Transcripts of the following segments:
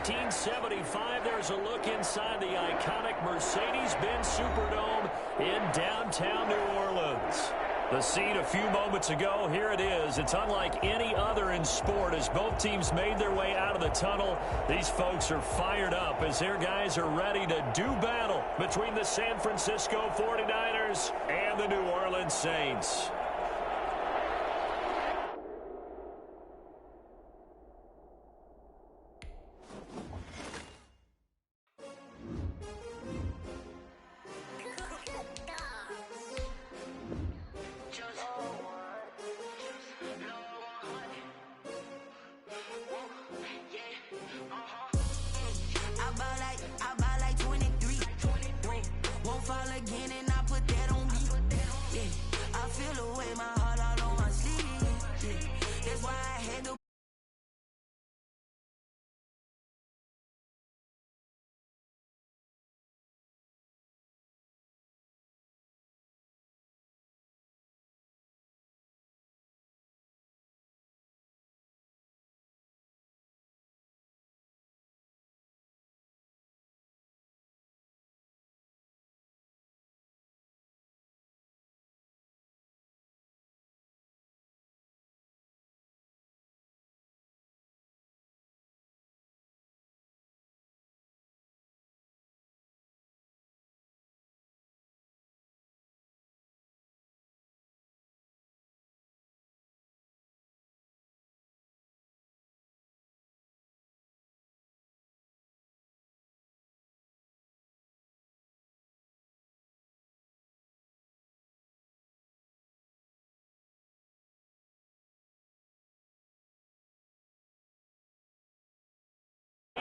1975, there's a look inside the iconic Mercedes-Benz Superdome in downtown New Orleans. The scene a few moments ago, here it is. It's unlike any other in sport as both teams made their way out of the tunnel. These folks are fired up as their guys are ready to do battle between the San Francisco 49ers and the New Orleans Saints.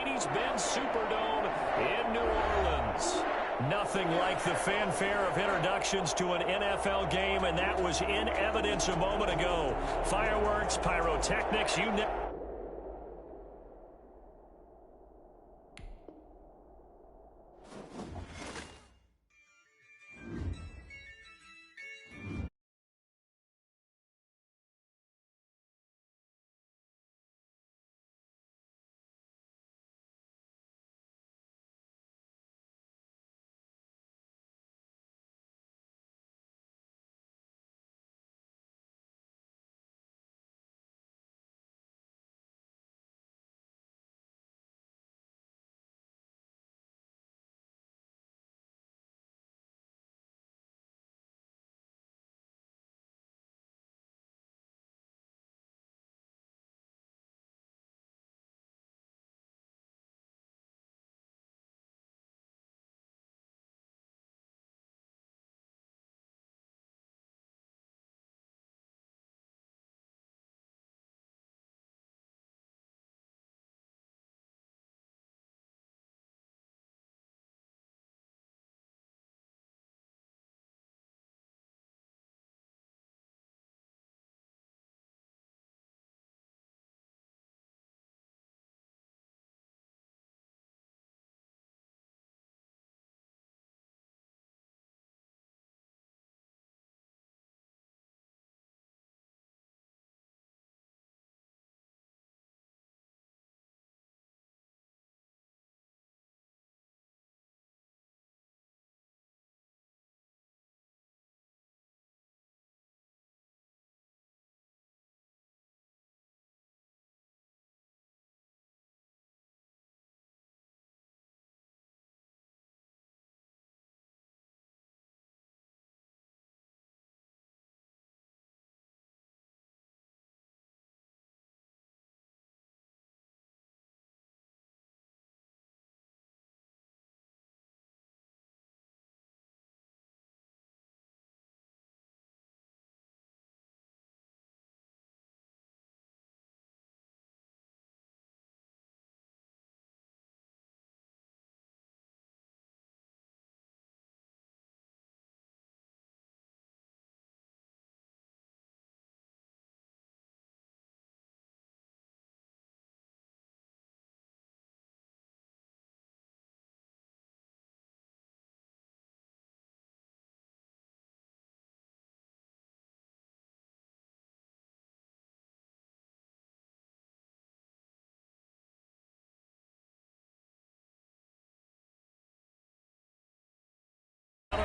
Mercedes-Benz Superdome in New Orleans. Nothing like the fanfare of introductions to an NFL game, and that was in evidence a moment ago. Fireworks, pyrotechnics, you know.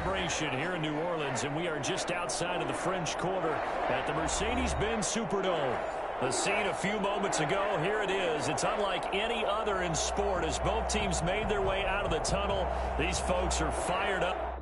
celebration here in New Orleans, and we are just outside of the French Quarter at the Mercedes-Benz Superdome. The scene a few moments ago, here it is. It's unlike any other in sport as both teams made their way out of the tunnel. These folks are fired up.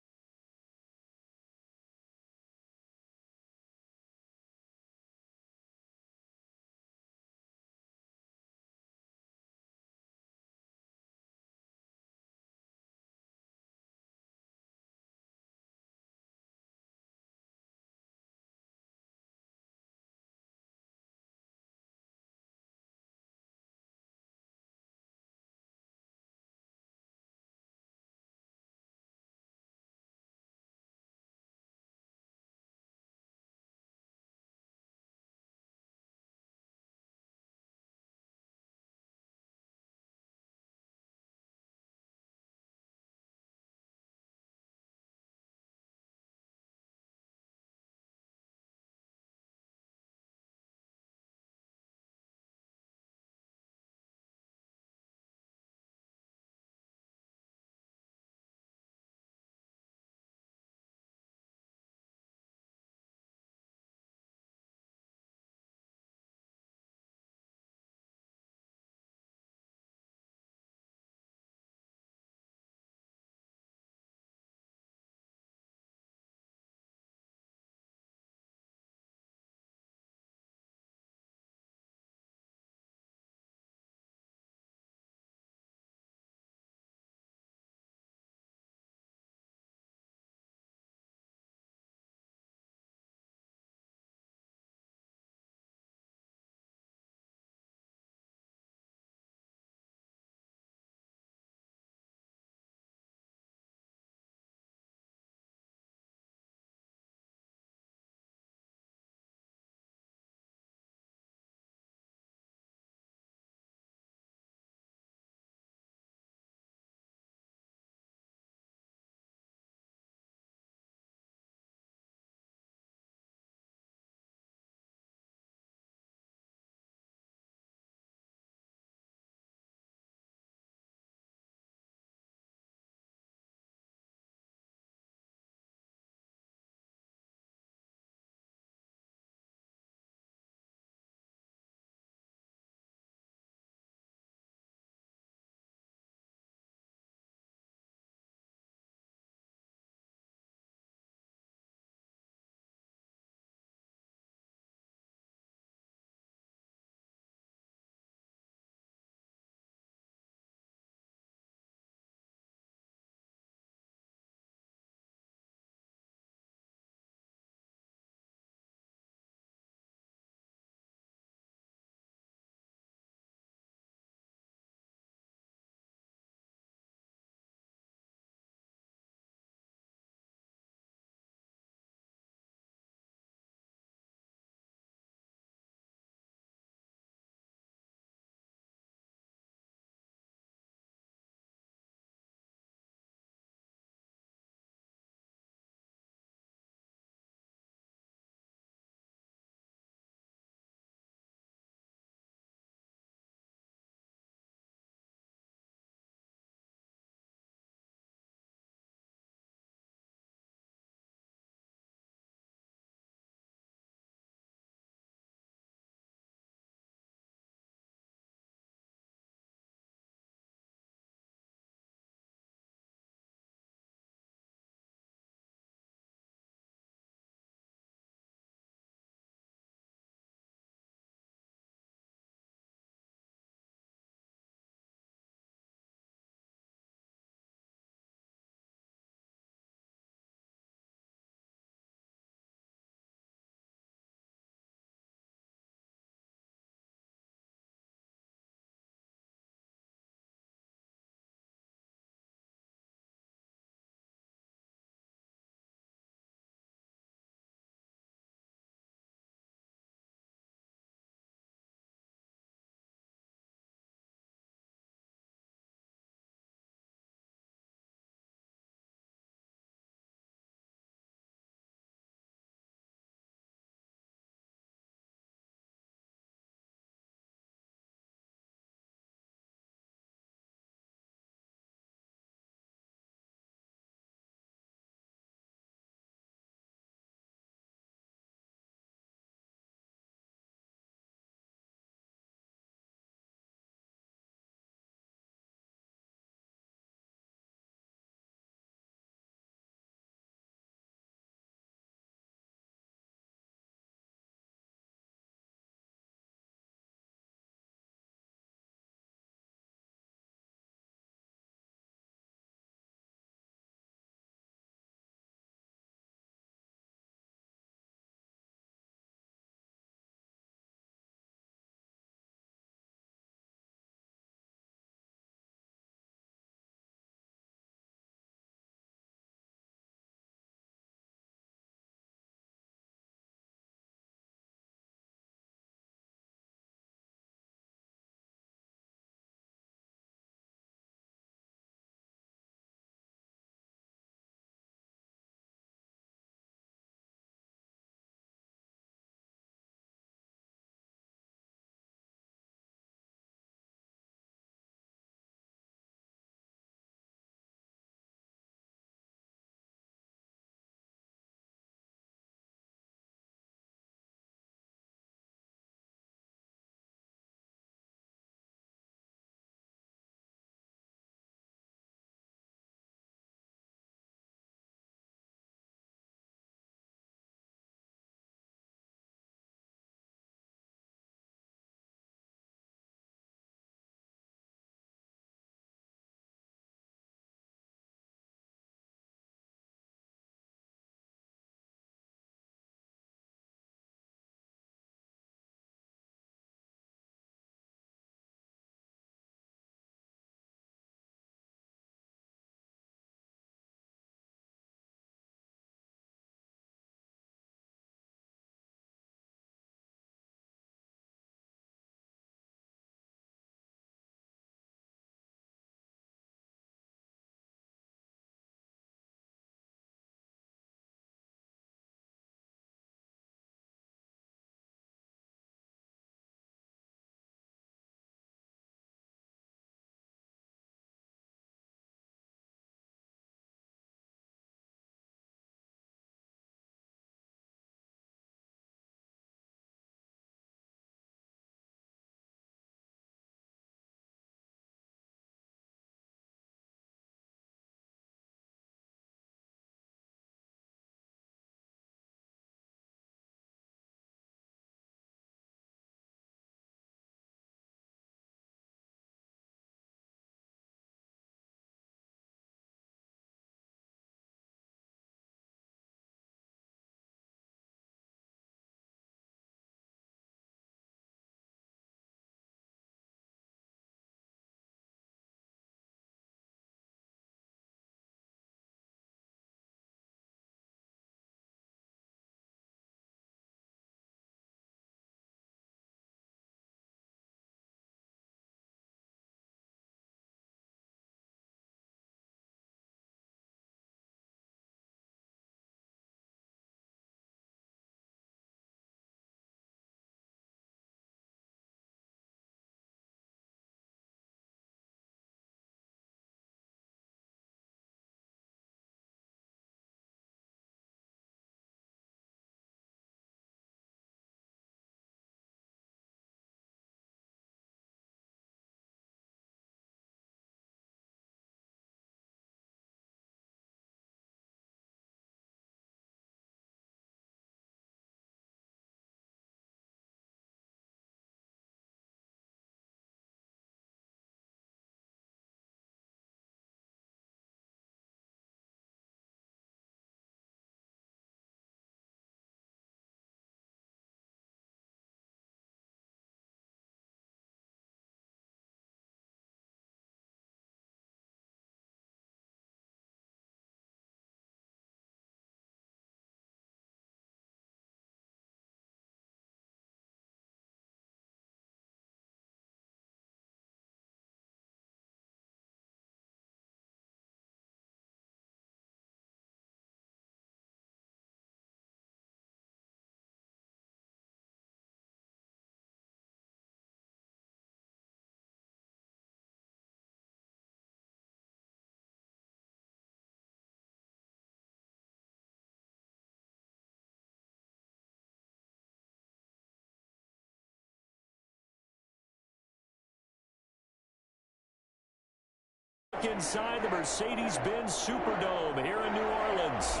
back inside the Mercedes-Benz Superdome here in New Orleans.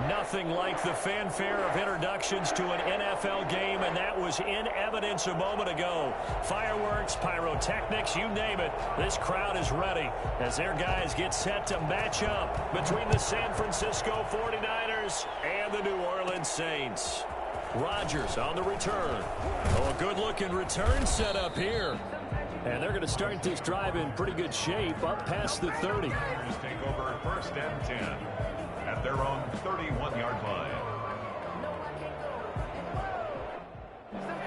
Nothing like the fanfare of introductions to an NFL game, and that was in evidence a moment ago. Fireworks, pyrotechnics, you name it. This crowd is ready as their guys get set to match up between the San Francisco 49ers and the New Orleans Saints. Rodgers on the return. Oh, a good-looking return set up here. And they're going to start this drive in pretty good shape, up past the 30. Take over first and 10 at their own 31-yard line.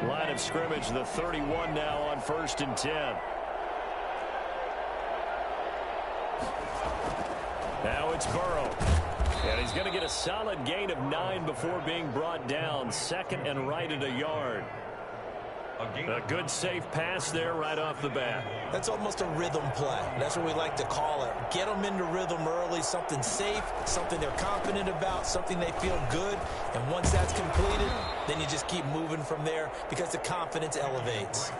Line of scrimmage, the 31 now on first and 10. Now it's Burrow. And he's going to get a solid gain of 9 before being brought down. Second and right at a yard. A good safe pass there right off the bat. That's almost a rhythm play. That's what we like to call it. Get them into rhythm early, something safe, something they're confident about, something they feel good. And once that's completed, then you just keep moving from there because the confidence elevates.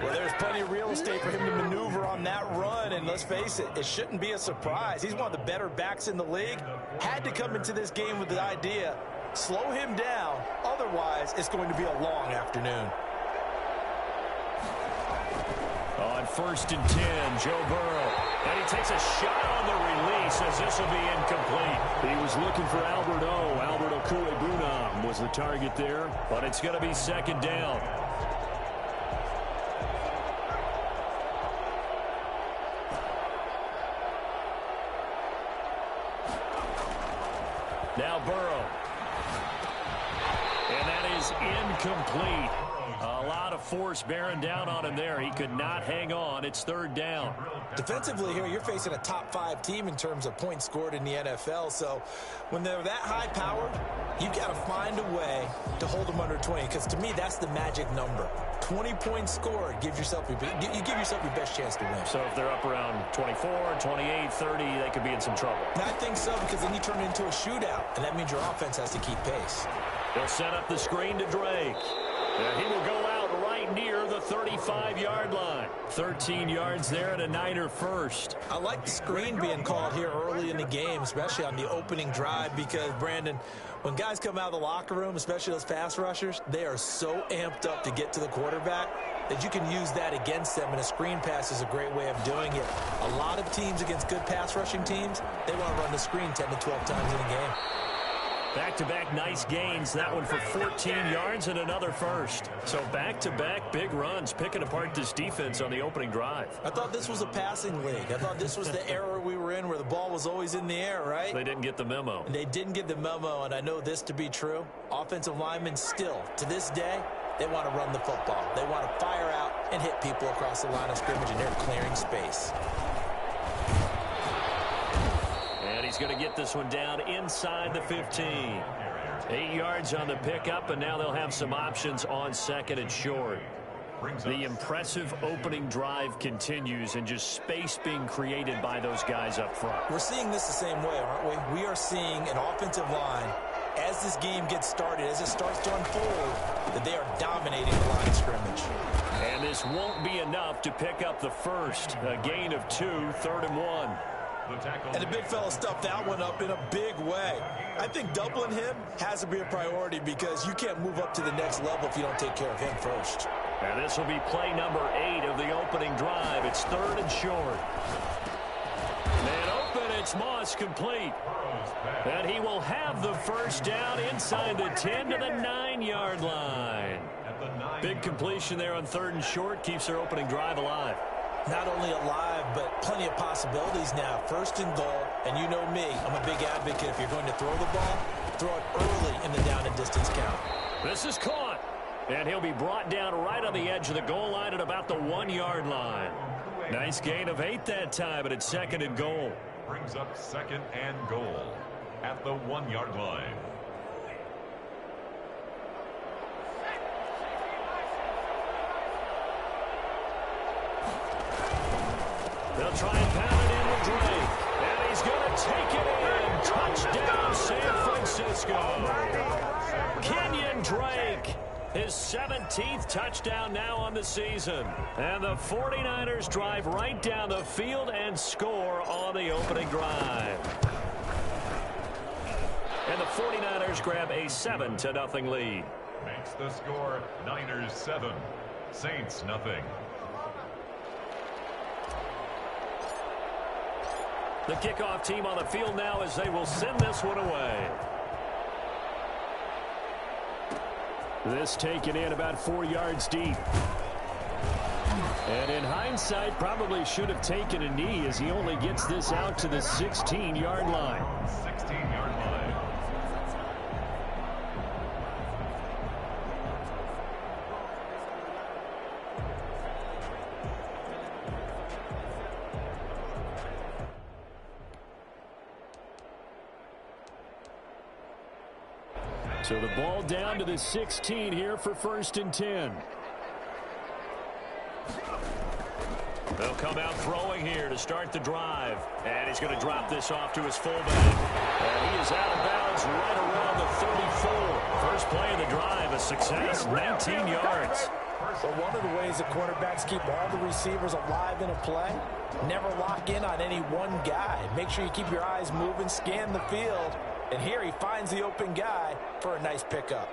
Well, there's plenty of real estate for him to maneuver on that run, and let's face it, it shouldn't be a surprise. He's one of the better backs in the league. Had to come into this game with the idea, slow him down, otherwise it's going to be a long afternoon. On first and 10, Joe Burrow. And he takes a shot on the release as this will be incomplete. He was looking for Albert Okwuegbunam was the target there, but it's going to be second down. Now Burrow. And that is incomplete. A lot of force bearing down on him there. He could not hang on. It's third down. Defensively here, you're facing a top 5 team in terms of points scored in the NFL. So when they're that high powered, you got to find a way to hold them under 20. Because to me, that's the magic number. 20 points scored. You give yourself your best chance to win. So if they're up around 24, 28, 30, they could be in some trouble. And I think so, because then you turn it into a shootout. And that means your offense has to keep pace. They'll set up the screen to Drake. And he will go out right near the 35-yard line. 13 yards there and a Niner first. I like the screen being called here early in the game, especially on the opening drive, because, Brandon, when guys come out of the locker room, especially those pass rushers, they are so amped up to get to the quarterback that you can use that against them, and a screen pass is a great way of doing it. A lot of teams against good pass rushing teams, they want to run the screen 10 to 12 times in a game. Back-to-back nice gains. That one for 14 yards and another first. So back-to-back big runs, picking apart this defense on the opening drive. I thought this was a passing league. I thought this was the era we were in where the ball was always in the air, right? They didn't get the memo. And they didn't get the memo, and I know this to be true. Offensive linemen still, to this day, they want to run the football. They want to fire out and hit people across the line of scrimmage, and they're clearing space. He's going to get this one down inside the 15. 8 yards on the pickup, and now they'll have some options on second and short. The impressive opening drive continues, and just space being created by those guys up front. We're seeing this the same way, aren't we? We are seeing an offensive line, as this game gets started, as it starts to unfold, that they are dominating the line of scrimmage. And this won't be enough to pick up the first. A gain of 2, 3rd and 1. And the big fella stuffed that one up in a big way. I think doubling him has to be a priority because you can't move up to the next level if you don't take care of him first. And this will be play number 8 of the opening drive. It's 3rd and short. Man open, it's Moss complete. And he will have the first down inside the 10 to the 9-yard line. Big completion there on 3rd and short keeps their opening drive alive. Not only alive, but plenty of possibilities now. 1st and goal, and you know me, I'm a big advocate. If you're going to throw the ball, throw it early in the down and distance count. This is caught, and he'll be brought down right on the edge of the goal line at about the 1-yard line. Nice gain of 8 that time, but it's 2nd and goal. Brings up 2nd and goal at the 1-yard line. They'll try and pound it in with Drake. And he's going to take it in. Touchdown, San Francisco. Kenyon Drake. His 17th touchdown now on the season. And the 49ers drive right down the field and score on the opening drive. And the 49ers grab a 7-0 lead. Makes the score Niners 7, Saints nothing. The kickoff team on the field now as they will send this one away. This taken in about 4 yards deep. And in hindsight, probably should have taken a knee as he only gets this out to the 16-yard line. 16-yard line. So the ball down to the 16 here for 1st and 10. They'll come out throwing here to start the drive. And he's going to drop this off to his fullback. And he is out of bounds right around the 34. First play of the drive, a success, 19 yards. So one of the ways the quarterbacks keep all the receivers alive in a play, never lock in on any one guy. Make sure you keep your eyes moving, scan the field. And here he finds the open guy for a nice pickup.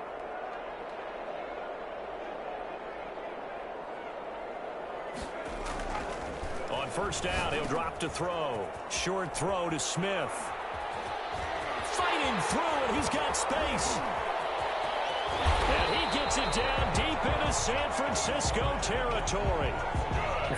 On 1st down, he'll drop to throw. Short throw to Smith. Fighting through, and he's got space. And he gets it down deep into San Francisco territory.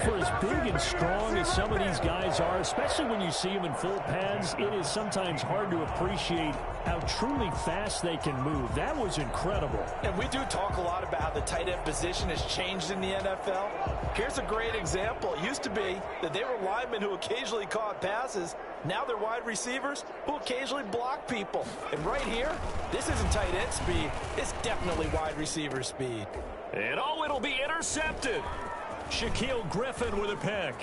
For as big and strong as some of these guys are, especially when you see them in full pads, it is sometimes hard to appreciate how truly fast they can move. That was incredible. And we do talk a lot about how the tight end position has changed in the NFL. Here's a great example. It used to be that they were linemen who occasionally caught passes. Now they're wide receivers who occasionally block people. And right here, this isn't tight end speed. It's definitely wide receiver speed. And oh, it'll be intercepted. Shaquille Griffin with a pick.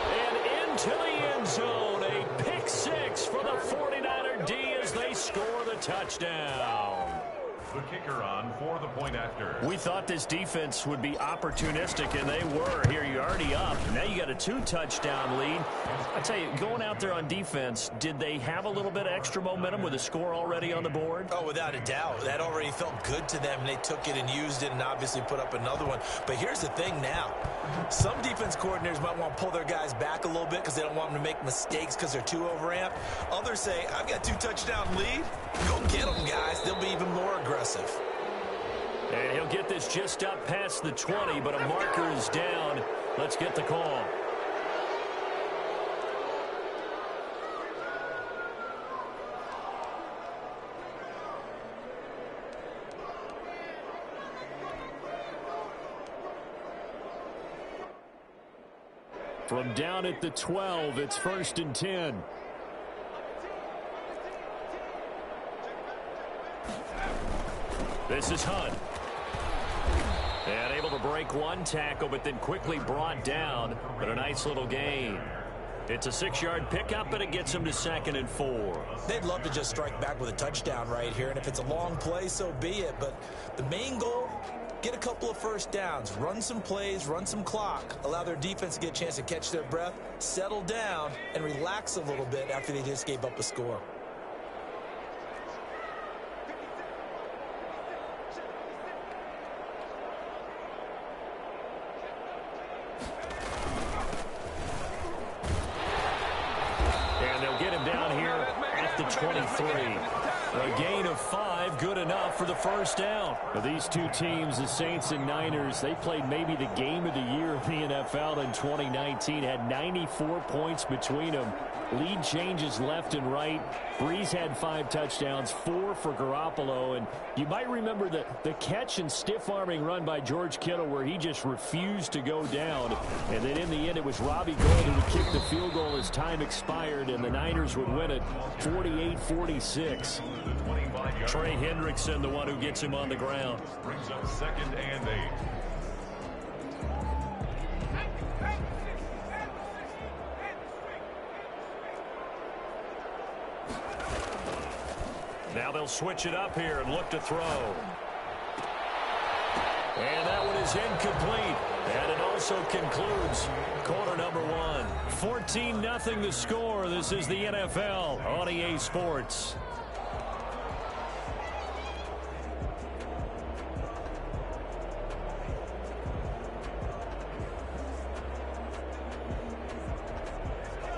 And into the end zone, a pick six for the 49er D as they score the touchdown. The kicker on for the point after. We thought this defense would be opportunistic, and they were. Here, you're already up. Now you got a 2-touchdown lead. I tell you, going out there on defense, did they have a little bit of extra momentum with a score already on the board? Oh, without a doubt. That already felt good to them, and they took it and used it and obviously put up another one. But here's the thing now. Some defense coordinators might want to pull their guys back a little bit because they don't want them to make mistakes because they're too overamped. Others say, I've got a 2-touchdown lead. Go get them, guys. They'll be even more aggressive. And he'll get this just up past the 20, but a marker is down. Let's get the call. From down at the 12, it's 1st and 10. This is Hunt. And able to break one tackle, but then quickly brought down. But a nice little gain. It's a 6-yard pickup, and it gets him to 2nd and 4. They'd love to just strike back with a touchdown right here, and if it's a long play, so be it. But the main goal, get a couple of first downs, run some plays, run some clock, allow their defense to get a chance to catch their breath, settle down, and relax a little bit after they just gave up a score. And they'll get him down here at the 23. A gain of 5, good enough for the first down. Now, these two teams, the Saints and Niners, they played maybe the game of the year in the NFL in 2019. Had 94 points between them. Lead changes left and right. Breeze had 5 touchdowns, 4 for Garoppolo. And you might remember the catch and stiff-arming run by George Kittle where he just refused to go down. And then in the end, it was Robbie Gould who would kick the field goal as time expired, and the Niners would win it 48-46. Trey Hendrickson, the one who gets him on the ground. Brings up 2nd and 8. Now they'll switch it up here and look to throw. And that one is incomplete. And it also concludes quarter number one. 14-0 the score. This is the NFL on EA Sports.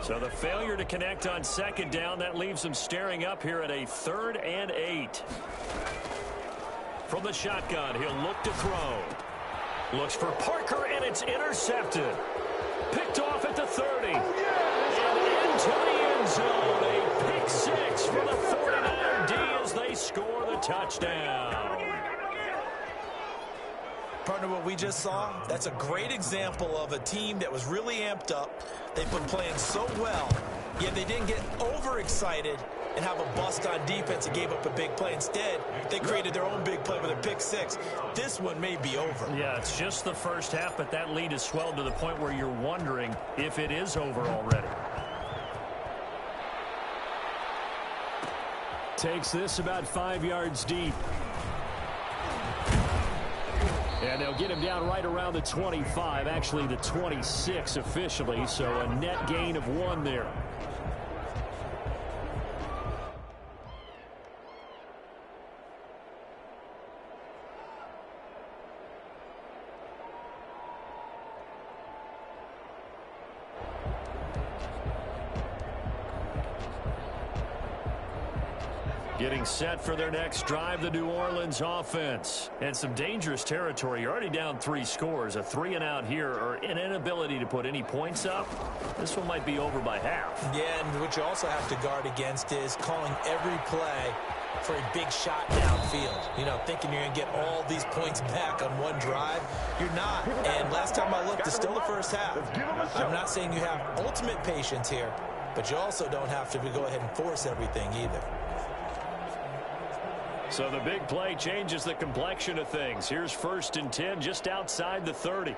So the failure to connect on second down, that leaves them staring up here at a 3rd and 8. From the shotgun, he'll look to throw. Looks for Parker, and it's intercepted. Picked off at the 30. And into the end zone. A pick 6 for the 49er D as they score the touchdown. Partner, what we just saw, that's a great example of a team that was really amped up. They've been playing so well, yet they didn't get overexcited and have a bust on defense and gave up a big play. Instead, they created their own big play with a pick 6. This one may be over. Yeah, it's just the first half, but that lead has swelled to the point where you're wondering if it is over already. Takes this about 5 yards deep. And they'll get him down right around the 25, actually the 26 officially, so a net gain of 1 there. Getting set for their next drive, the New Orleans offense. And some dangerous territory. You're already down 3 scores. A 3 and out here, or an inability to put any points up. This one might be over by half. Yeah, and what you also have to guard against is calling every play for a big shot downfield. You know, thinking you're going to get all these points back on one drive. You're not. And last time I looked, it's still the first half. I'm not saying you have ultimate patience here, but you also don't have to go ahead and force everything either. So the big play changes the complexion of things. Here's 1st and 10 just outside the 30.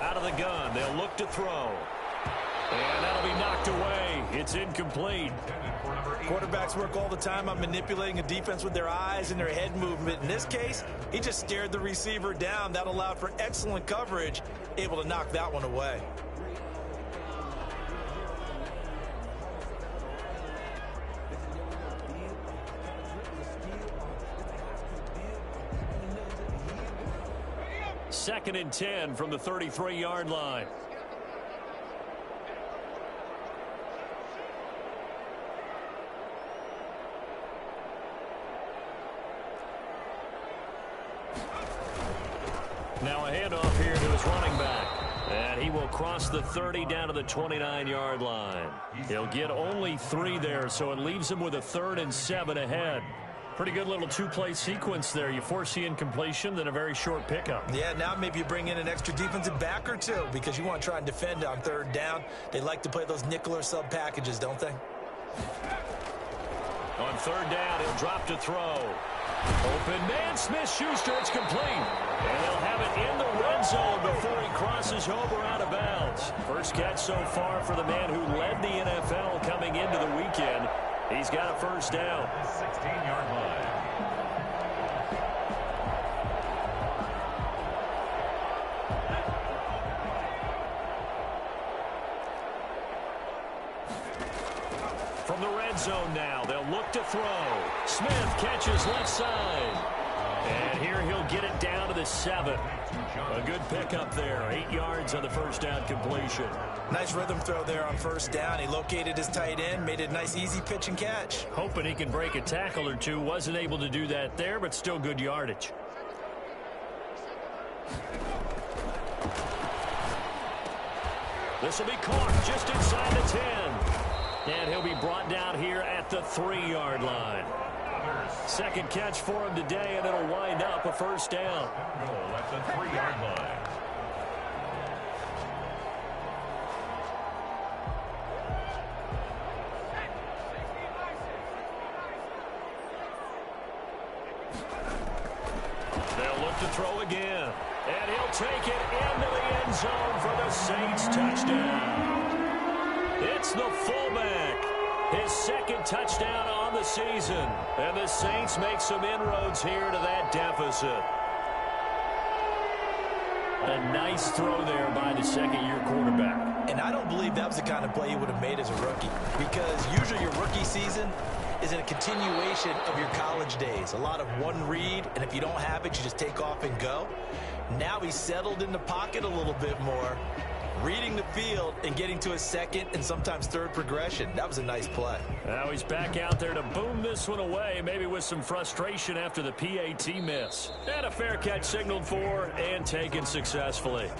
Out of the gun, they'll look to throw. And that'll be knocked away. It's incomplete. Quarterbacks work all the time on manipulating a defense with their eyes and their head movement. In this case, he just stared the receiver down. That allowed for excellent coverage, able to knock that one away. Second and 10 from the 33-yard line. Now a handoff here to his running back. And he will cross the 30 down to the 29-yard line. He'll get only 3 there, so it leaves him with a 3rd and 7 ahead. Pretty good little 2-play sequence there. You force the incompletion, then a very short pickup. Yeah, now maybe you bring in an extra defensive back or 2 because you want to try and defend on 3rd down. They like to play those nickel or sub packages, don't they? On 3rd down, he'll drop to throw. Open man, Smith-Schuster, it's complete. And they'll have it in the red zone before he crosses over out of bounds. First catch so far for the man who led the NFL coming into the weekend. He's got a 1st down. 16-yard line. From the red zone now, they'll look to throw. Smith catches left side. And here he'll get it down to the 7. A good pickup there. 8 yards on the 1st down completion. Nice rhythm throw there on 1st down. He located his tight end, made it a nice easy pitch and catch. Hoping he can break a tackle or 2. Wasn't able to do that there, but still good yardage. This will be caught just inside the 10. And he'll be brought down here at the 3-yard line. 2nd catch for him today, and it'll wind up a 1st down. Goal at the 3-yard line. They'll look to throw again. And he'll take it into the end zone for the Saints touchdown. It's the fullback. His second touchdown on the season. And the Saints make some inroads here to that deficit. A nice throw there by the second-year quarterback. And I don't believe that was the kind of play he would have made as a rookie, because usually your rookie season is in a continuation of your college days. A lot of one read, and if you don't have it, you just take off and go. Now he's settled in the pocket a little bit more, reading the field and getting to a second and sometimes third progression. That was a nice play. Now he's back out there to boom this one away, maybe with some frustration after the PAT miss. And a fair catch signaled for and taken successfully.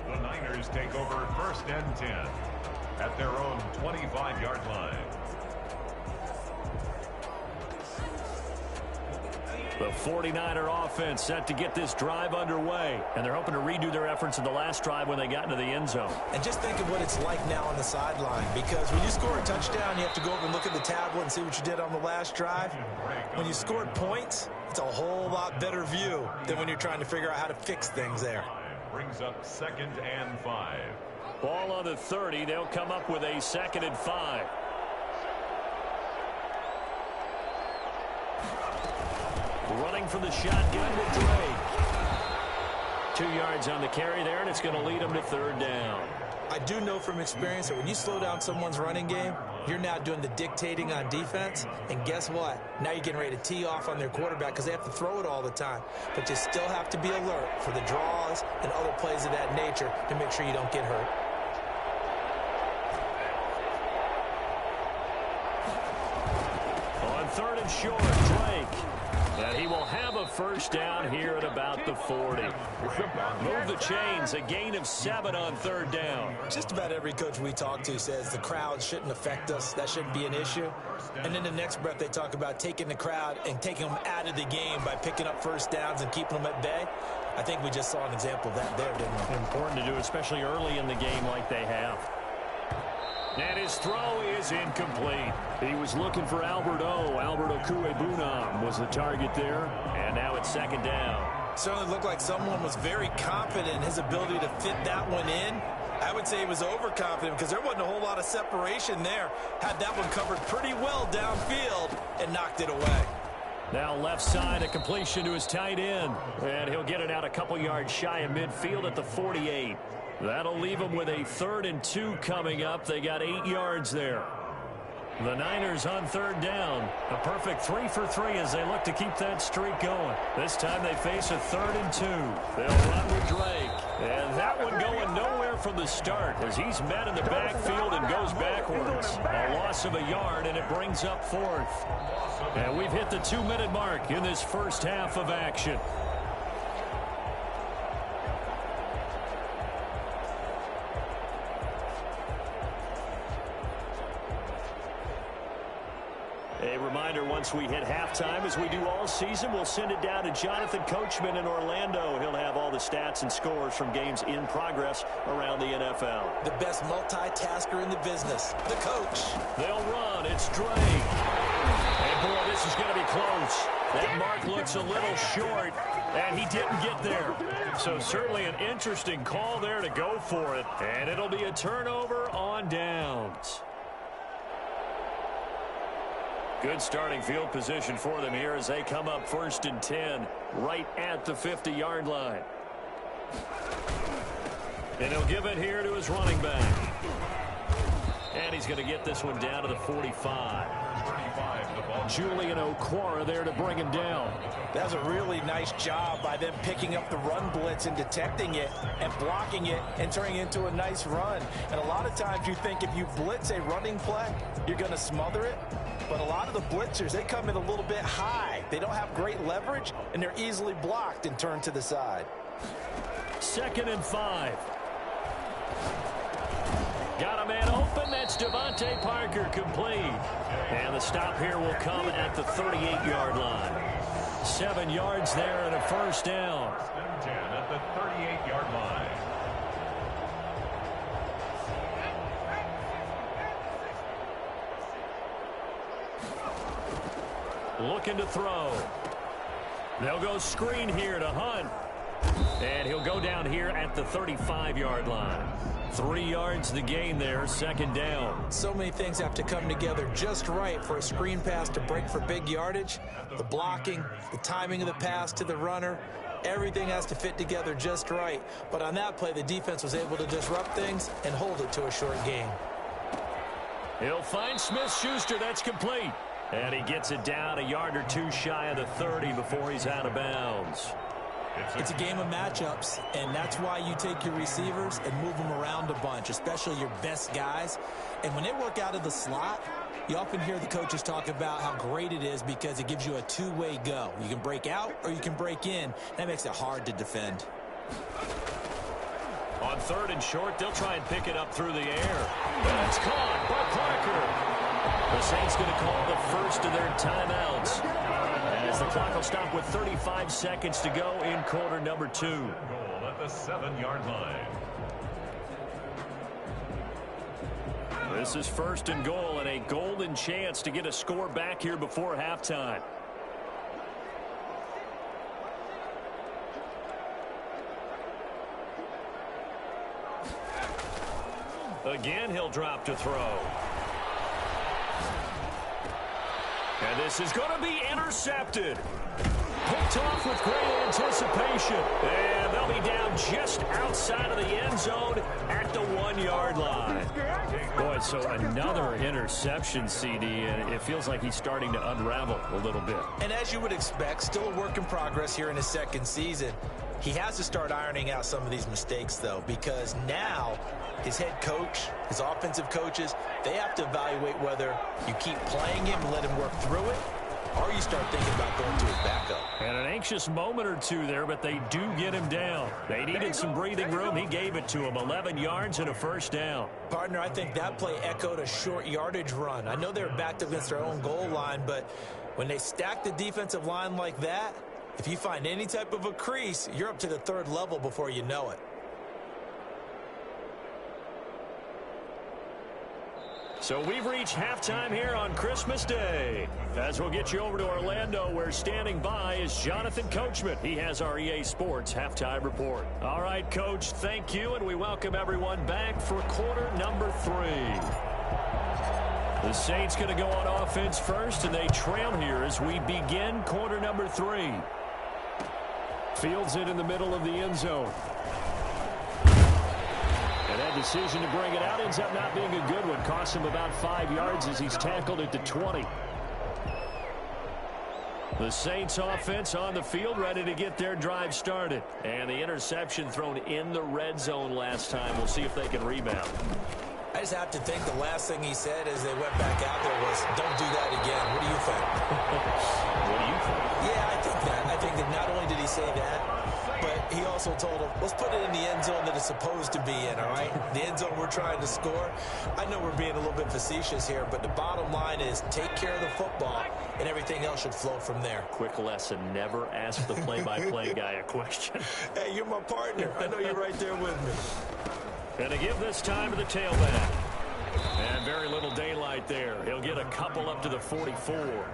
The Niners take over 1st and 10 at their own 25-yard line. The 49er offense set to get this drive underway, and they're hoping to redo their efforts in the last drive when they got into the end zone. And just think of what it's like now on the sideline, because when you score a touchdown, you have to go over and look at the tablet and see what you did on the last drive. When you scored points, it's a whole lot better view than when you're trying to figure out how to fix things there. Brings up 2nd and 5. Ball on the 30. They'll come up with a 2nd and 5. Running from the shotgun to Drake. 2 yards on the carry there, and it's going to lead them to 3rd down. I do know from experience that when you slow down someone's running game, you're now doing the dictating on defense. And guess what? Now you're getting ready to tee off on their quarterback because they have to throw it all the time. But you still have to be alert for the draws and other plays of that nature to make sure you don't get hurt. On 3rd and short, Drake. And he will have a 1st down here at about the 40. Move the chains, a gain of 7 on 3rd down. Just about every coach we talk to says the crowd shouldn't affect us. That shouldn't be an issue. And in the next breath, they talk about taking the crowd and taking them out of the game by picking up 1st downs and keeping them at bay. I think we just saw an example of that there, didn't we? Important to do, especially early in the game like they have. And his throw is incomplete. He was looking for Alberto Kuebunam was the target there. And now it's 2nd down. Certainly looked like someone was very confident in his ability to fit that one in. I would say he was overconfident because there wasn't a whole lot of separation there. Had that one covered pretty well downfield and knocked it away. Now left side, a completion to his tight end. And he'll get it out a couple yards shy of midfield at the 48. That'll leave them with a 3rd and 2 coming up. They got 8 yards there. The Niners on 3rd down. A perfect 3 for 3 as they look to keep that streak going. This time they face a 3rd and 2. They'll run with Drake. And that one going nowhere from the start as he's met in the backfield and goes backwards. A loss of a yard, and it brings up 4th. And we've hit the 2-minute mark in this first half of action. A reminder, once we hit halftime, as we do all season, we'll send it down to Jonathan Coachman in Orlando. He'll have all the stats and scores from games in progress around the NFL. The best multitasker in the business, the coach. They'll run. It's Drake. And, boy, this is going to be close. That mark looks a little short, and he didn't get there. So certainly an interesting call there to go for it. And it'll be a turnover on downs. Good starting field position for them here as they come up 1st and 10 right at the 50-yard line. And he'll give it here to his running back. And he's going to get this one down to the 45. Julian Okwara there to bring him down. That was a really nice job by them picking up the run blitz and detecting it and blocking it and turning it into a nice run. And a lot of times you think if you blitz a running play, you're going to smother it. But a lot of the blitzers, they come in a little bit high. They don't have great leverage, and they're easily blocked and turned to the side. 2nd and 5. Got a man open. That's Devontae Parker complete. And the stop here will come at the 38-yard line. 7 yards there and a 1st down. 10 at the 38-yard line. Looking to throw. They'll go screen here to Hunt. And he'll go down here at the 35-yard line. 3 yards the gain there, second down. So many things have to come together just right for a screen pass to break for big yardage. The blocking, the timing of the pass to the runner, everything has to fit together just right. But on that play, the defense was able to disrupt things and hold it to a short gain. He'll find Smith-Schuster. That's complete. And he gets it down a yard or two shy of the 30 before he's out of bounds. It's a game of matchups, and that's why you take your receivers and move them around a bunch, especially your best guys. And when they work out of the slot, you often hear the coaches talk about how great it is because it gives you a two-way go. You can break out or you can break in. That makes it hard to defend. On 3rd and short, they'll try and pick it up through the air. That's caught by Parker. The Saints going to call the first of their timeouts, as the clock will stop with 35 seconds to go in quarter number 2. Goal at the 7-yard line. This is 1st and goal, and a golden chance to get a score back here before halftime. Again, he'll drop to throw. And this is going to be intercepted. Picked off with great anticipation. And they'll be down just outside of the end zone at the 1-yard line. Boy, so another interception, CD, and it feels like he's starting to unravel a little bit. And as you would expect, still a work in progress here in his second season. He has to start ironing out some of these mistakes, though, because now his head coach, his offensive coaches, they have to evaluate whether you keep playing him and let him work through it, or you start thinking about going to his backup. And an anxious moment or two there, but they do get him down. They needed some breathing room. He gave it to him. 11 yards and a first down. Partner, I think that play echoed a short yardage run. I know they're backed against their own goal line, but when they stack the defensive line like that, if you find any type of a crease, you're up to the 3rd level before you know it. So we've reached halftime here on Christmas Day. As we'll get you over to Orlando, where standing by is Jonathan Coachman. He has our EA Sports halftime report. All right, Coach, thank you, and we welcome everyone back for quarter number 3. The Saints going to go on offense first, and they trail here as we begin quarter number 3. Fields it in the middle of the end zone. And that decision to bring it out ends up not being a good one. Costs him about 5 yards as he's tackled at the 20. The Saints offense on the field, ready to get their drive started. And the interception thrown in the red zone last time. We'll see if they can rebound. I just have to think the last thing he said as they went back out there was, don't do that again. What do you think? What do you think? Yeah, I think that. I think that not only did he say that, but he also told him, let's put it in the end zone that it's supposed to be in, all right? The end zone we're trying to score. I know we're being a little bit facetious here, but the bottom line is take care of the football, and everything else should flow from there. Quick lesson, never ask the play-by-play guy a question. Hey, you're my partner. I know you're right there with me. And to give this time to the tailback. And very little daylight there. He'll get a couple up to the 44.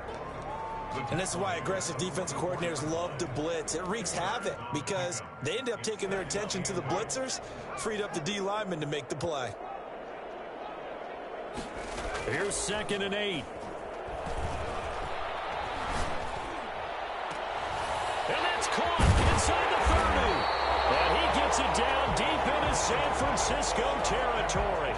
And this is why aggressive defensive coordinators love to blitz. It wreaks havoc because they end up taking their attention to the blitzers, freed up the D lineman to make the play. Here's 2nd and 8. And that's caught inside the 30. And he gets it down deep into San Francisco territory.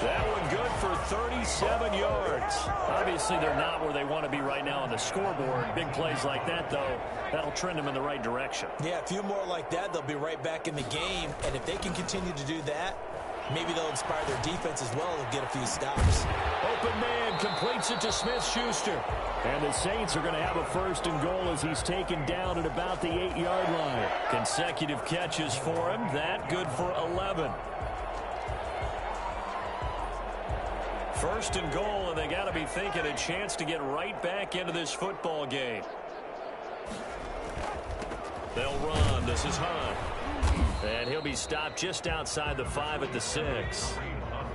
That one good for 37 yards. Obviously, they're not where they want to be right now on the scoreboard. Big plays like that, though, that'll trend them in the right direction. Yeah, a few more like that, they'll be right back in the game. And if they can continue to do that, maybe they'll inspire their defense as well and get a few stops. Open man completes it to Smith-Schuster. And the Saints are going to have a 1st and goal as he's taken down at about the 8-yard line. Consecutive catches for him. That good for 11. 1st and goal, and they got to be thinking a chance to get right back into this football game. They'll run. This is Hunt. And he'll be stopped just outside the 5 at the 6.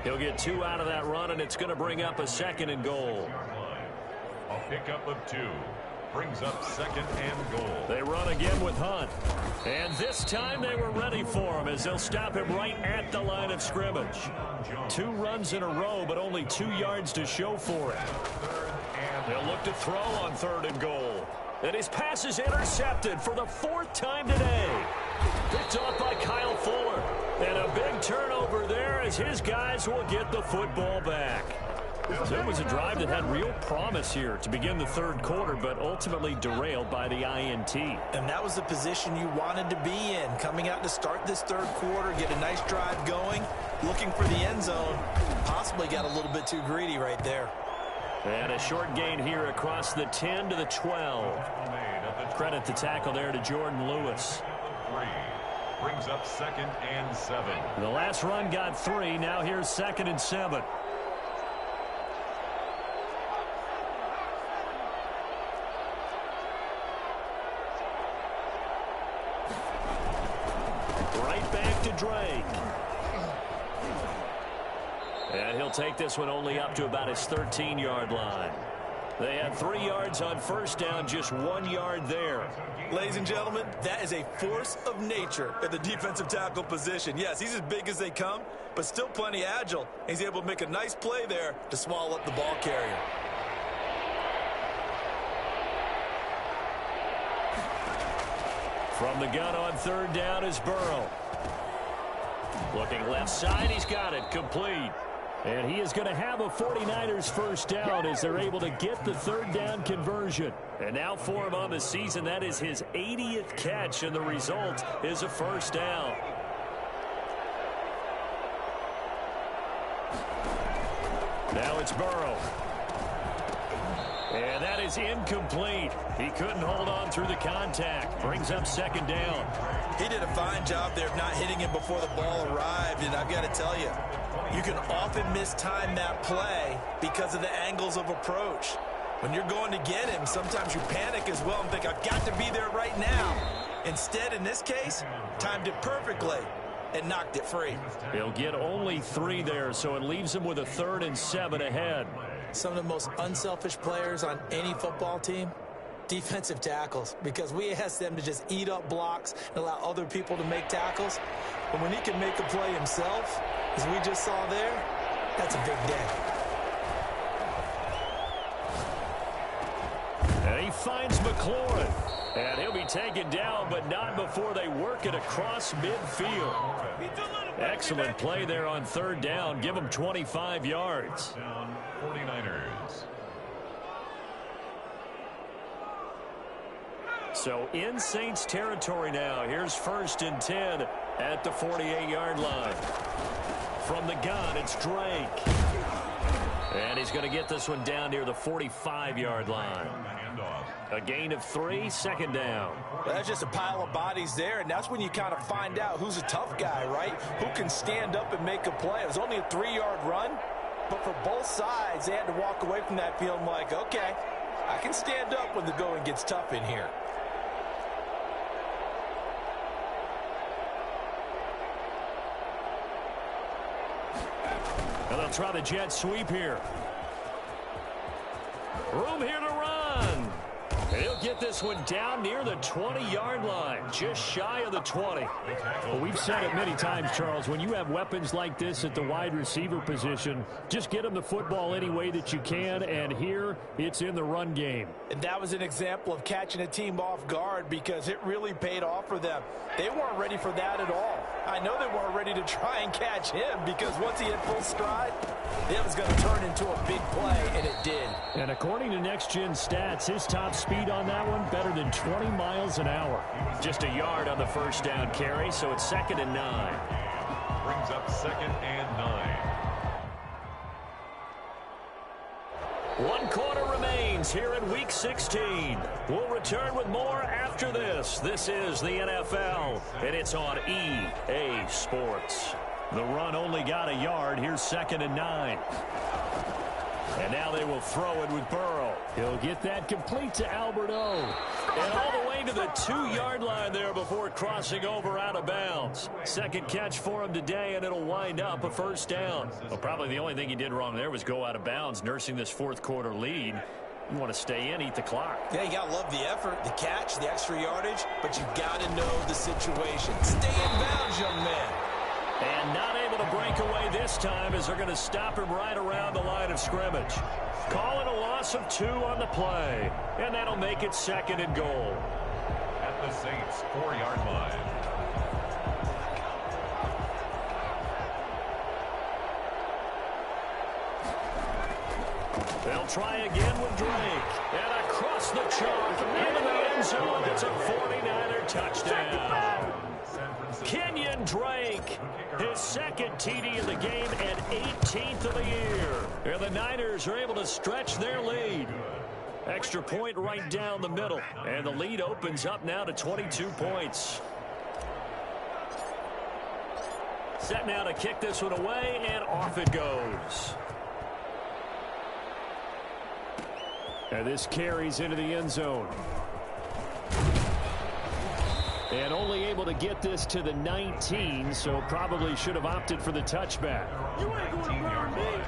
He'll get 2 out of that run, and it's going to bring up a 2nd and goal. A pickup of 2. brings up 2nd and goal. They run again with Hunt. And this time they were ready for him as they'll stop him right at the line of scrimmage. 2 runs in a row, but only 2 yards to show for it. They'll look to throw on 3rd and goal. And his pass is intercepted for the 4th time today. Picked off by Kyle Fuller. And a big turnover there as his guys will get the football back. So it was a drive that had real promise here to begin the 3rd quarter, but ultimately derailed by the INT. And that was the position you wanted to be in, coming out to start this 3rd quarter, get a nice drive going, looking for the end zone. Possibly got a little bit too greedy right there. And a short gain here across the 10 to the 12. Credit the tackle there to Jordan Lewis. 3 brings up 2nd and 7. The last run got 3. Now here's 2nd and 7. Right back to Drake. And he'll take this one only up to about his 13-yard line. They had 3 yards on 1st down, just 1 yard there. Ladies and gentlemen, that is a force of nature at the defensive tackle position. Yes, he's as big as they come, but still plenty agile. He's able to make a nice play there to swallow up the ball carrier. From the gun on 3rd down is Burrow. Looking left side, he's got it, complete. And he is going to have a 49ers 1st down as they're able to get the 3rd down conversion. And now for him on the season, that is his 80th catch, and the result is a 1st down. Now it's Burrow. And that is incomplete. He couldn't hold on through the contact. Brings up 2nd down. He did a fine job there of not hitting him before the ball arrived, and I've got to tell you, you can often mistime that play because of the angles of approach. When you're going to get him, sometimes you panic as well and think, I've got to be there right now. Instead, in this case, timed it perfectly and knocked it free. He'll get only 3 there, so it leaves him with a 3rd and 7 ahead. Some of the most unselfish players on any football team, defensive tackles, because we ask them to just eat up blocks and allow other people to make tackles. But when he can make a play himself, as we just saw there, that's a big day. And he finds McLaurin. And he'll be taken down, but not before they work it across midfield. Excellent play there on 3rd down. Give him 25 yards. Down 49ers. So in Saints territory now. Here's 1st and 10 at the 48-yard line. From the gun, it's Drake. And he's going to get this one down near the 45-yard line. A gain of 3, 2nd down. Well, that's just a pile of bodies there, and that's when you kind of find out who's a tough guy, right? Who can stand up and make a play. It was only a 3-yard run, but for both sides, they had to walk away from that feeling like, okay, I can stand up when the going gets tough in here. And they'll try the jet sweep here. Room here to run. And he'll get this one down near the 20-yard line, just shy of the 20. Well, we've said it many times, Charles, when you have weapons like this at the wide receiver position, just get them the football any way that you can, and here it's in the run game. And that was an example of catching a team off guard because it really paid off for them. They weren't ready for that at all. I know they weren't ready to try and catch him because once he hit full stride, it was going to turn into a big play, and it did. And according to Next Gen Stats, his top speed on that one, better than 20 miles an hour. Just a yard on the 1st down carry, so it's 2nd and 9. Brings up 2nd and 9. 1 quarter remains here in Week 16. We'll return with more after this. This is the NFL, and it's on EA Sports. The run only got a yard. Here's 2nd and 9. And now they will throw it with Burrow. He'll get that complete to Albert O. And all the way to the 2-yard line there before crossing over out of bounds. 2nd catch for him today, and it'll wind up a 1st down. Well, probably the only thing he did wrong there was go out of bounds, nursing this 4th quarter lead. You want to stay in, eat the clock. Yeah, you got to love the effort, the catch, the extra yardage, but you got to know the situation. Stay in bounds, young man. And not able to break away this time as they're going to stop him right around the line of scrimmage. Call it a loss of 2 on the play, and that'll make it 2nd and goal. At the Saints' 4-yard line. They'll try again with Drake. And across the chalk into the end zone. It's a 49er touchdown. Kenyon Drake, his 2nd TD of the game and 18th of the year. And the Niners are able to stretch their lead. Extra point right down the middle. And the lead opens up now to 22 points. Set now to kick this one away, and off it goes. And this carries into the end zone. And only able to get this to the 19, so probably should have opted for the touchback. You ain't going to burn me.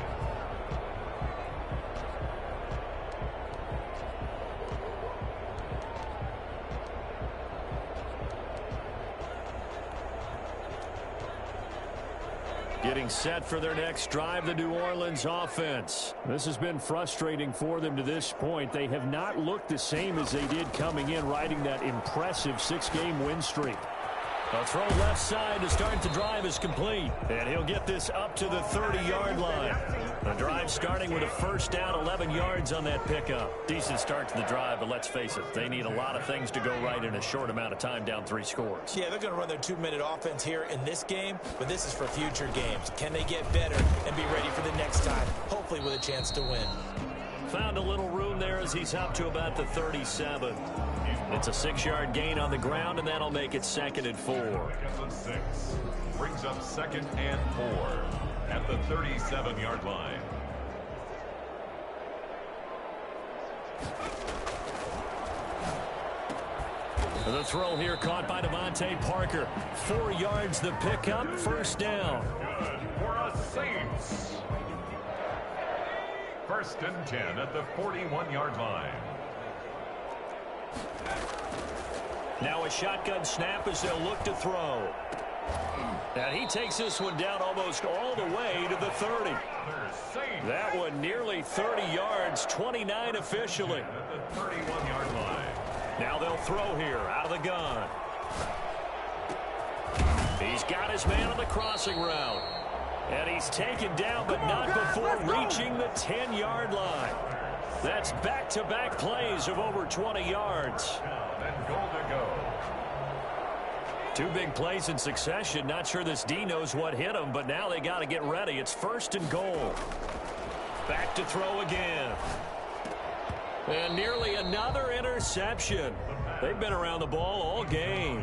Getting set for their next drive, the New Orleans offense. This has been frustrating for them to this point. They have not looked the same as they did coming in, riding that impressive 6-game win streak. A throw left side to start the drive is complete. And he'll get this up to the 30-yard line. The drive starting with a first down, 11 yards on that pickup. Decent start to the drive, but let's face it, they need a lot of things to go right in a short amount of time, down 3 scores. Yeah, they're going to run their 2-minute offense here in this game, but this is for future games. Can they get better and be ready for the next time, hopefully with a chance to win? Found a little room there as he's up to about the 37. It's a 6-yard gain on the ground, and that'll make it 2nd and 4. 2nd and 6. Brings up 2nd and 4 at the 37-yard line. The throw here caught by Devontae Parker. 4 yards the pickup, first down. Good for a Saints. 1st and 10 at the 41-yard line. Now a shotgun snap as they'll look to throw. And he takes this one down almost all the way to the 30. That one nearly 30 yards, 29 officially. At the 31-yard line. Now they'll throw here out of the gun. He's got his man on the crossing route. And he's taken down, but not before reaching the 10-yard line. That's back-to-back plays of over 20 yards. Then goal to go. 2 big plays in succession. Not sure this D knows what hit him, but now they got to get ready. It's 1st and goal. Back to throw again. And nearly another interception. They've been around the ball all game.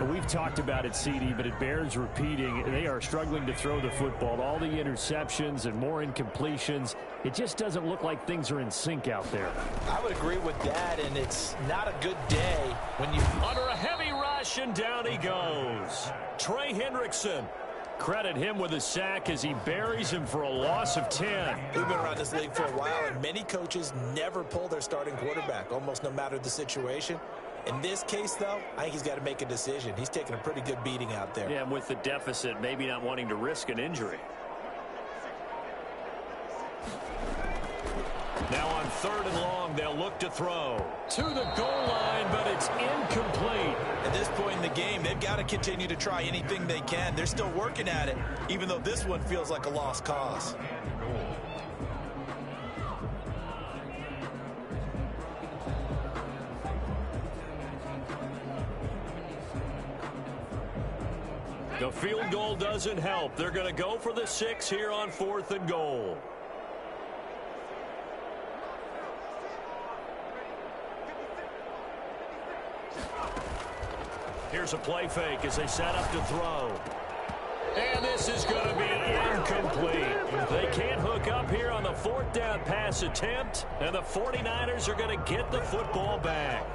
We've talked about it, CD, but it bears repeating. They are struggling to throw the football. All the interceptions and more incompletions. It just doesn't look like things are in sync out there. I would agree with that, and it's not a good day when you... Under a heavy rush, and down he goes. Trey Hendrickson. Credit him with a sack as he buries him for a loss of 10. We've been around this league for a while, and many coaches never pull their starting quarterback, almost no matter the situation. In this case, though, I think he's got to make a decision. He's taking a pretty good beating out there. Yeah, and with the deficit, maybe not wanting to risk an injury. Now on 3rd and long, they'll look to throw. To the goal line, but it's incomplete. At this point in the game, they've got to continue to try anything they can. They're still working at it, even though this one feels like a lost cause. The field goal doesn't help. They're going to go for the 6 here on 4th and goal. Here's a play fake as they set up to throw. And this is going to be incomplete. They can't hook up here on the 4th down pass attempt, and the 49ers are going to get the football back.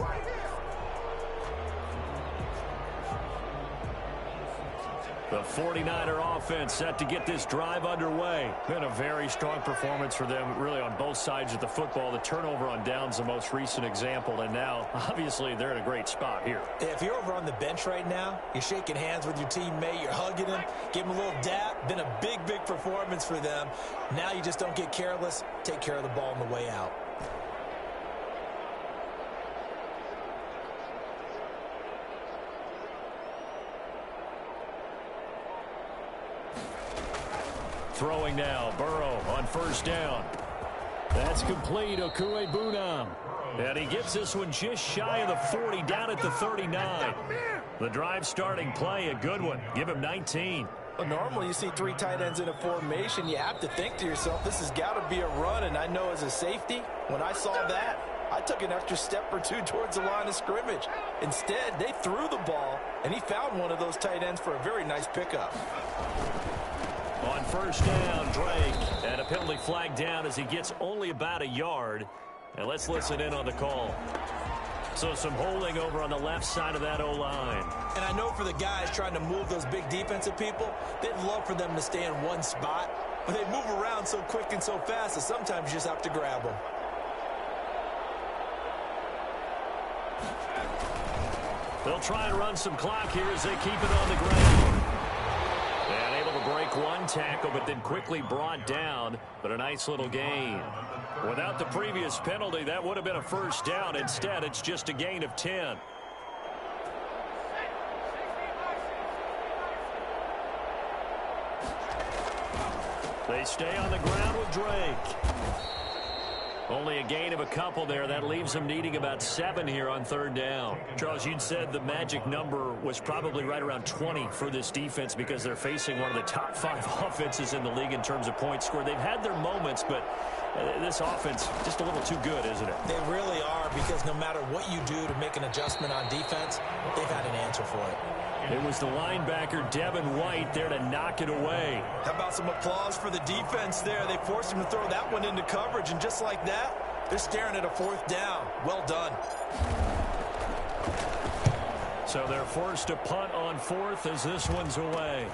The 49er offense set to get this drive underway. Been a very strong performance for them, really, on both sides of the football. The turnover on downs, the most recent example, and now, obviously, they're in a great spot here. If you're over on the bench right now, you're shaking hands with your teammate, you're hugging him, give him a little dap. Been a big, big performance for them. Now you just don't get careless. Take care of the ball on the way out. Throwing now, Burrow on first down. That's complete, Okuegbunam. And he gets this one just shy of the 40, down at the 39. The drive starting play, a good one. Give him 19. Well, normally you see 3 tight ends in a formation. You have to think to yourself, this has got to be a run. And I know as a safety, when I saw that, I took an extra step or 2 towards the line of scrimmage. Instead, they threw the ball, and he found one of those tight ends for a very nice pickup. On first down, Drake. And a penalty flag down as he gets only about a yard. And let's listen in on the call. So some holding over on the left side of that O-line. And I know for the guys trying to move those big defensive people, they'd love for them to stay in one spot. But they move around so quick and so fast that sometimes you just have to grab them. They'll try and run some clock here as they keep it on the ground. And able to break one tackle, but then quickly brought down. But a nice little gain. Without the previous penalty, that would have been a first down. Instead, it's just a gain of 10. They stay on the ground with Drake. Only a gain of a couple there. That leaves them needing about 7 here on third down. Charles, you'd said the magic number was probably right around 20 for this defense because they're facing one of the top 5 offenses in the league in terms of points scored. They've had their moments, but this offense just a little too good, isn't it? They really are, because no matter what you do to make an adjustment on defense, they've had an answer for it. It was the linebacker, Devin White, there to knock it away. How about some applause for the defense there? They forced him to throw that one into coverage, and just like that, they're staring at a 4th down. Well done. So they're forced to punt on 4th as this one's away.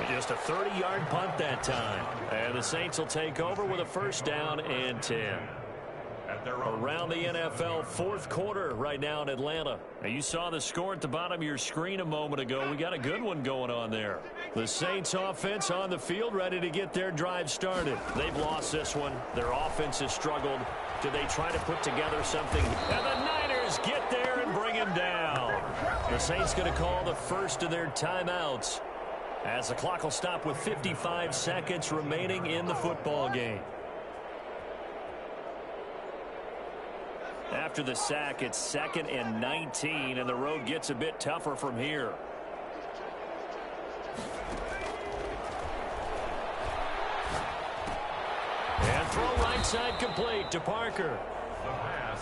Just a 30-yard punt that time. And the Saints will take over with a first down and 10. Around the NFL, 4th quarter right now in Atlanta. Now you saw the score at the bottom of your screen a moment ago. We got a good one going on there. The Saints offense on the field, ready to get their drive started. They've lost this one. Their offense has struggled. Do they try to put together something? And the Niners get there and bring him down. The Saints going to call the first of their timeouts as the clock will stop with 55 seconds remaining in the football game. After the sack, it's 2nd and 19, and the road gets a bit tougher from here. And throw right side complete to Parker.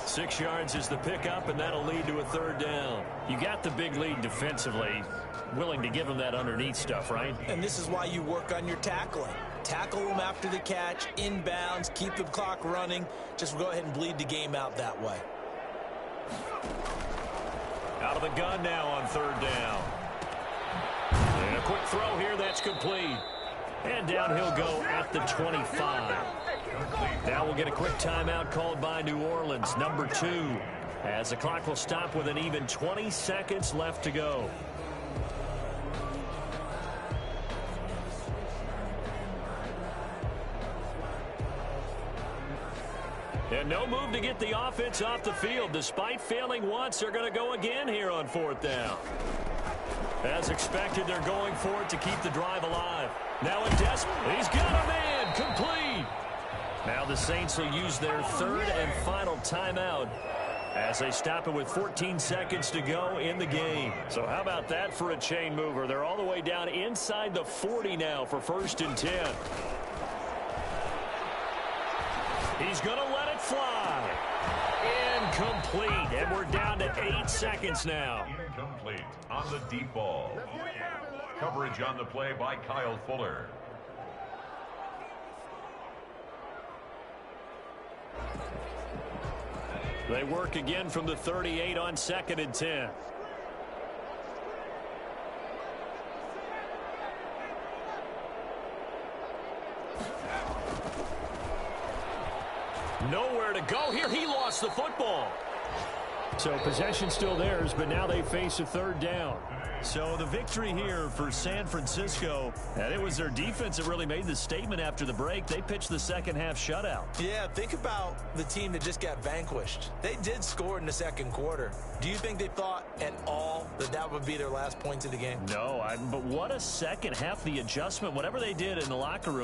6 yards is the pickup, and that'll lead to a 3rd down. You got the big lead defensively. Willing to give them that underneath stuff, right? And this is why you work on your tackling. Tackle them after the catch, inbounds, keep the clock running. Just go ahead and bleed the game out that way. Out of the gun now on 3rd down. And a quick throw here, that's complete. And down he'll go at the 25. Now we'll get a quick timeout called by New Orleans, number 2. As the clock will stop with an even 20 seconds left to go. And no move to get the offense off the field. Despite failing once, they're going to go again here on 4th down. As expected, they're going for it to keep the drive alive. Now in desperate, he's got a man, complete. Now the Saints will use their 3rd and final timeout as they stop it with 14 seconds to go in the game. So how about that for a chain mover? They're all the way down inside the 40 now for 1st and 10. He's going to let it fly. Incomplete. And we're down to 8 seconds now. Incomplete on the deep ball. Coverage on the play by Kyle Fuller. They work again from the 38 on 2nd and 10. Nowhere to go here. He lost the football. So possession still theirs, but now they face a third down. So the victory here for San Francisco, and it was their defense that really made the statement after the break. They pitched the second half shutout. Yeah, think about the team that just got vanquished. They did score in the second quarter. Do you think they thought at all that that would be their last points of the game? No, but what a second half, the adjustment, whatever they did in the locker room.